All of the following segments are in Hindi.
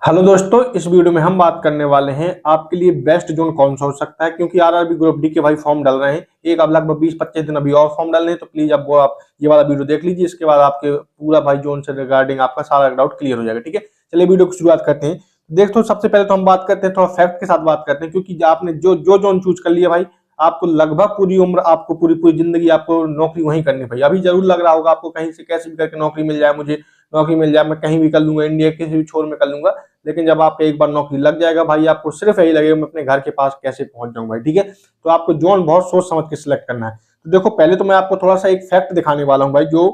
हेलो दोस्तों, इस वीडियो में हम बात करने वाले हैं आपके लिए बेस्ट जोन कौन सा हो सकता है। क्योंकि आरआरबी ग्रुप डी के भाई फॉर्म डल रहे हैं, एक अब लगभग 20-25 दिन अभी और फॉर्म डलने हैं। तो प्लीज अब वो आप ये वाला वीडियो देख लीजिए, इसके बाद आपके पूरा भाई जोन से रिगार्डिंग आपका सारा डाउट क्लियर हो जाएगा। ठीक है, चलिए वीडियो की शुरुआत करते हैं। देखो, सबसे पहले तो हम बात करते हैं, थोड़ा फैक्ट के साथ बात करते हैं। क्योंकि आपने जो जो जोन चूज कर लिया भाई, आपको लगभग पूरी उम्र, आपको पूरी पूरी जिंदगी आपको नौकरी वहीं करनी भाई। अभी जरूर लग रहा होगा आपको कहीं से कैसे भी करके नौकरी मिल जाए, मुझे नौकरी मिल जाए, मैं कहीं भी कर लूंगा, इंडिया किसी भी छोर में कर लूंगा। लेकिन जब आप एक बार नौकरी लग जाएगा भाई, आपको सिर्फ यही लगेगा मैं अपने घर के पास कैसे पहुंच जाऊं भाई। ठीक है, तो आपको जोन बहुत सोच समझ के सिलेक्ट करना है। तो देखो, पहले तो मैं आपको थोड़ा सा एक फैक्ट दिखाने वाला हूं भाई। जो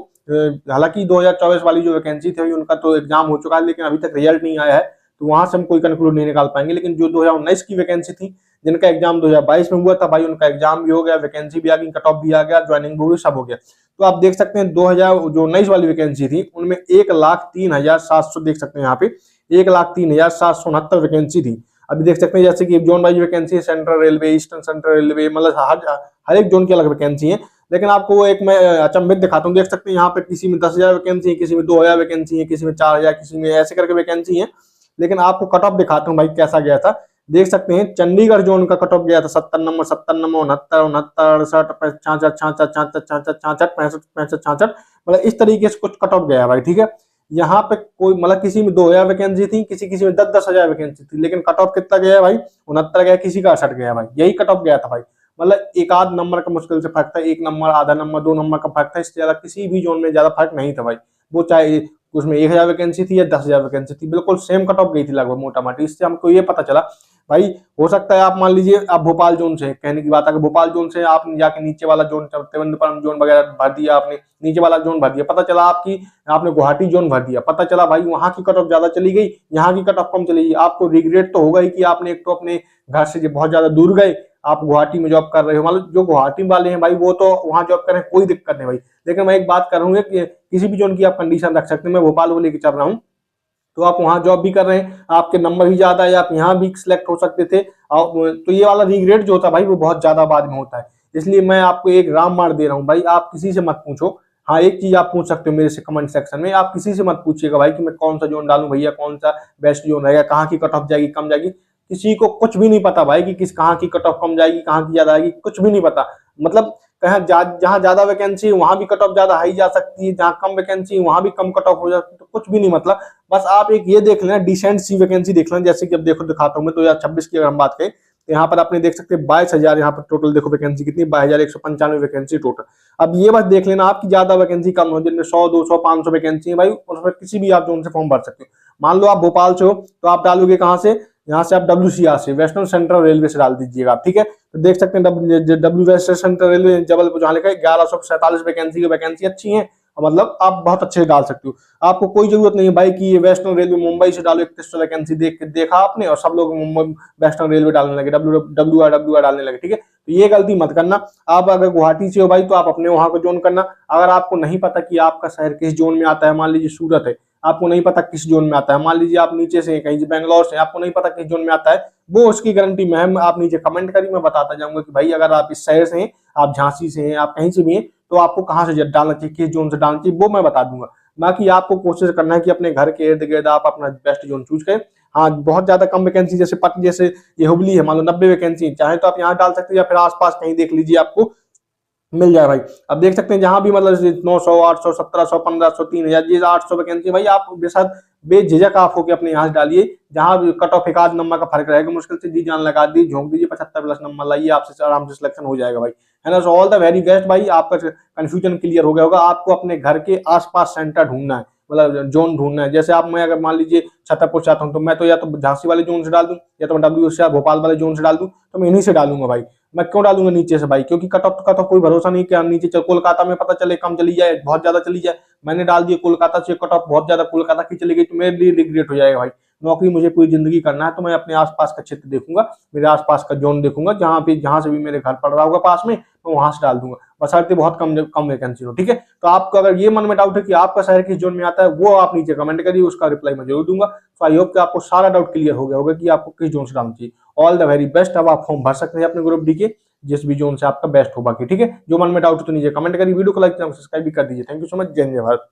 हालांकि 2024 वाली जो वैकेंसी थी उनका तो एग्जाम हो चुका है, लेकिन अभी तक रिजल्ट नहीं आया है, तो वहां से हम कोई कंक्लूड नहीं निकाल पाएंगे। लेकिन जो 2019 की वैकेंसी थी, जिनका एग्जाम 2022 में हुआ था भाई, उनका एग्जाम भी हो गया, वैकेंसी भी आ गई, कट ऑफ भी आ गया, ज्वाइनिंग भी सब हो गया। तो आप देख सकते हैं 2000 जो 19 वाली वैकेंसी थी उनमें 1,03,700 देख सकते हैं यहाँ पे 1,03,769 वैकेंसी थी। अभी देख सकते हैं जैसे कि जोन वाइज वैकेंसी है, central railway, eastern central railway, मतलब हर एक जोन की अलग वैकेंसी है। लेकिन आपको वो एक मैं अचंभित दिखाता हूँ। देख सकते हैं यहाँ पे किसी में 10,000 वैकेंसी है, किसी में 2,000 वैकेंसी है, किसी में 4,000, किसी में ऐसे करके वैकेंसी है। लेकिन आपको कट ऑफ दिखाता हूँ भाई कैसा गया था। देख सकते हैं चंडीगढ़ जोन का कट ऑफ गया था 70 नंबर, 70 नंबर, 69, 68, 66, 66, 66, 66, 66, 65, 66। मतलब इस तरीके से कुछ कट ऑफ गया भाई। ठीक है, यहाँ पे कोई मतलब किसी में 2,000 वैकेंसी थी, किसी किसी में 10-10 हजार वैकेंसी थी, लेकिन कट ऑफ कितना गया भाई? 69 गया, किसी का 68 गया भाई। यही कट ऑफ गया था भाई। मतलब एक आध नंबर का मुश्किल से फर्क था, 1 नंबर, आधा नंबर, 2 नंबर का फर्क था। इससे ज्यादा किसी भी जोन में ज्यादा फर्क नहीं था भाई। वो चाहे उसमें 1,000 वैकेंसी थी या 10,000 वैकेंसी थी, बिल्कुल सेम कट ऑफ गई थी लगभग मोटा मोटी। इससे हमको ये पता चला भाई, हो सकता है आप मान लीजिए आप भोपाल जोन से, कहने की बात है, भोपाल जोन से आपने जाके नीचे वाला जोन, त्रिवेंद्रपुरम जोन वगैरह भर दिया आपने, नीचे वाला जोन भर दिया, पता चला आपकी आपने गुवाहाटी जोन भर दिया, पता चला भाई वहां की कट ऑफ ज्यादा चली गई, यहाँ की कट ऑफ कम चली गई। आपको रिग्रेट तो होगा ही कि आपने एक तो अपने घर से बहुत ज्यादा दूर गए, आप गुवाहाटी में जॉब कर रहे हो। मतलब जो गुवाहाटी वाले हैं भाई, वो तो वहां जॉब कर रहे हैं, कोई दिक्कत नहीं भाई। लेकिन मैं एक बात कर रहा हूँ कि किसी भी जोन की आप कंडीशन रख सकते हैं। मैं भोपाल को लेकर चल रहा हूँ, तो आप वहां जॉब भी कर रहे हैं, आपके नंबर भी ज्यादा है, आप यहाँ भी सिलेक्ट हो सकते थे। तो ये वाला रिग्रेट जो होता है भाई, वो बहुत ज्यादा बाद में होता है। इसलिए मैं आपको एक रामबाण दे रहा हूँ भाई, आप किसी से मत पूछो। हाँ, एक चीज आप पूछ सकते हो मेरे से कमेंट सेक्शन में, आप किसी से मत पूछिएगा भाई कि मैं कौन सा जोन डालूं भैया, कौन सा बेस्ट जोन रहेगा, कहाँ की कट ऑफ जाएगी, कम जाएगी। किसी को कुछ भी नहीं पता भाई कि किस कहाँ की कट ऑफ कम जाएगी, कहाँ की ज्यादा आएगी, कुछ भी नहीं पता। मतलब कहीं जहां ज्यादा वैकेंसी है वहां भी कट ऑफ ज्यादा हाई जा सकती है, जहां कम वैकेंसी है वहां भी कम कट ऑफ हो जाती है। तो कुछ भी नहीं, मतलब बस आप एक ये देख लेना, डिसेंट सी वैकेंसी देख लेना। जैसे कि अब देखो दिखाता हूँ मैं 2026 की अगर हम बात करें, तो यहाँ पर आपने देख सकते हैं 22,000, यहाँ पर टोटल देखो वैकेंसी कितनी, 22,195 वैकेंसी टोटल। अब ये बस देख लेना आपकी ज्यादा वैकेंसी कम हो, जिनमें 100, 200, 500 वैकेंसी है भाई, उसमें किसी भी आप जोन से फॉर्म भर सकते हो। मान लो आप भोपाल से हो, तो आप डालोगे कहाँ से? यहाँ से आप WCR से, वेस्टर्न सेंट्रल रेलवे से डाल दीजिएगा आप। ठीक है, तो देख सकते हैं W western central railway Jabalpur, जहाँ लिखा है 1147 वैकेंसी की, वैकेंसी अच्छी है, मतलब आप बहुत अच्छे से डाल सकते हो। आपको कोई जरूरत नहीं है भाई कि ये वेस्टर्न रेलवे मुंबई से डालो, 3100 वैकेंसी देखा आपने और सब लोग मुंबई वेस्टर्न रेलवे डालने लगे, डब्ल्यू आर डालने लगे। ठीक है, तो ये गलती मत करना। आप अगर गुवाहाटी से हो भाई, तो आप अपने वहां को जोन करना। अगर आपको नहीं पता कि आपका शहर किस जोन में आता है, मान लीजिए सूरत है, आपको नहीं पता किस जोन में आता है, मान लीजिए आप नीचे से कहीं से बैंगलोर से, आपको नहीं पता किस जोन में आता है, वो उसकी गारंटी मैं आप नीचे कमेंट करिए, मैं बताता जाऊंगा कि भाई अगर आप इस शहर से हैं, आप झांसी से हैं, आप कहीं से भी हैं, तो आपको कहाँ से डालना चाहिए, किस जोन से डालना चाहिए, वो मैं बता दूंगा। बाकी आपको कोशिश करना है कि अपने घर के इर्द गिर्द आप अपना बेस्ट जोन चूज करें। हाँ, बहुत ज्यादा कम वैकेंसी जैसे जैसे ये हुबली है, मान लो 90 वैकेंसी, चाहे तो आप यहाँ डाल सकते हैं या फिर आसपास कहीं देख लीजिए, आपको मिल जाए भाई। अब देख सकते हैं जहां भी मतलब 900, 800, 1700, 1500, 3,000, ये 800 वैकेंसी भाई, आप बेसाथ बेझिझक आप होकर अपने यहाँ से डालिए। जहां भी कट ऑफ एक आध नंबर का फर्क रहेगा, मुश्किल से जी जान लगा दी, झोंक दीजिए, 75+ नंबर लाइए, आपसे आराम से सिलेक्शन हो जाएगा भाई, है ना। So all the very best भाई, आपका कंफ्यूजन क्लियर हो गया होगा। आपको अपने घर के आसपास सेंटर ढूंढना है, मतलब जोन ढूंढना है। जैसे आप, मैं अगर मान लीजिए छतरपुर से आता हूँ, तो मैं तो या तो झांसी वाले जोन से डाल दूं, या तो मैं WCR भोपाल वाले जोन से डाल दूं, तो मैं इन्हीं से डालूंगा भाई। मैं क्यों डालूंगा नीचे से भाई? क्योंकि कट ऑफ का तो कोई भरोसा नहीं कि नीचे चल कोलकाता में पता चले कम चली जाए, बहुत ज्यादा चली जाए। मैंने डाल दिया कोलकाता से, कट ऑफ बहुत ज्यादा कोलकाता की चली गई, तो मेरे लिए रिग्रेट हो जाएगा भाई। नौकरी मुझे पूरी जिंदगी करना है, तो मैं अपने आसपास का क्षेत्र देखूंगा, मेरे आसपास का जोन देखूंगा, जहां से भी मेरे घर पड़ रहा होगा पास में, मैं वहां से डाल दूंगा, बशर्ते बहुत कम कम वैकेंसी हो। ठीक है, तो आपको अगर ये मन में डाउट है कि आपका शहर किस जोन में आता है, वो आप नीचे कमेंट करिए, उसका रिप्लाई मैं जरूर दूंगा। तो आई होप कि आपको सारा डाउट क्लियर हो गया होगा कि आपको किस जोन से डालना चाहिए। All the very best. अब आप फॉर्म भर सकते हैं अपने ग्रुप डी के, जिस भी जोन से आपका बेस्ट हो। बाकी ठीक है, जो मन में डाउट है तो नीचे कमेंट करिए, वीडियो को लाइक सब्सक्राइब भी कर दीजिए। Thank you so much. जय हिंद, जय भारत।